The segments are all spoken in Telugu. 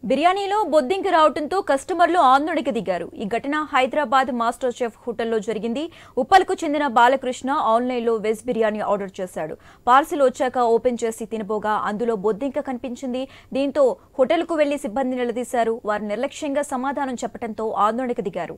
బిర్యానీలో బొద్దింక రావడంతో కస్టమర్లు ఆందోళనకు దిగారు. ఈ ఘటన హైదరాబాద్ మాస్టర్ చెఫ్ హోటల్లో జరిగింది. ఉప్పల్కు చెందిన బాలకృష్ణ ఆన్లైన్లో వెజ్ బిర్యానీ ఆర్డర్ చేశాడు. పార్సిల్ వచ్చాక ఓపెన్ చేసి తినబోగా అందులో బొద్దింక కనిపించింది. దీంతో హోటల్కు వెళ్లి సిబ్బంది నిలదీశారు. వారు నిర్లక్ష్యంగా సమాధానం చెప్పడంతో ఆందోళనకు దిగారు.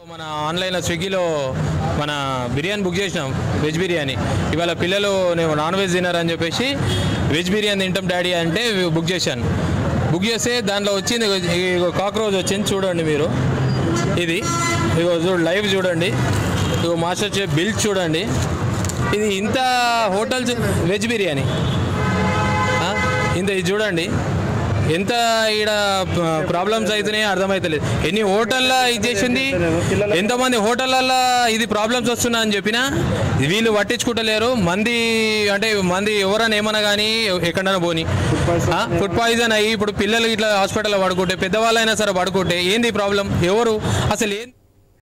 మన ఆన్లైన్లో స్విగ్గీలో మన బిర్యానీ బుక్ చేసినాం, వెజ్ బిర్యానీ. ఇవాళ పిల్లలు నేను నాన్ వెజ్ తినారని చెప్పేసి వెజ్ బిర్యానీ తింటాం డాడీ అంటే బుక్ చేశాను. బుక్ చేస్తే దాంట్లో వచ్చింది కాక్రోచ్ వచ్చింది. చూడండి మీరు, ఇది లైవ్ చూడండి. మాస్టర్ చెఫ్ బిల్ చూడండి. ఇది ఇంత హోటల్స్ వెజ్ బిర్యానీ ఇంత ఇది చూడండి. ఎంత ఈడ ప్రాబ్లమ్స్ అవుతున్నాయో అర్థమవుతలేదు. ఎన్ని హోటల్లో ఇది చేసింది, ఎంతమంది హోటళ్ళల్లో ఇది ప్రాబ్లమ్స్ వస్తున్నాయని చెప్పినా వీళ్ళు పట్టించుకుంటలేరు. మంది ఎవరైనా ఏమన్నా కానీ ఎక్కడైనా పోని ఫుడ్ పాయిజన్ అయ్యి ఇప్పుడు పిల్లలు ఇట్లా హాస్పిటల్లో పడుకుంటే, పెద్దవాళ్ళైనా సరే పడుకుంటే ఏంది ప్రాబ్లం, ఎవరు అసలు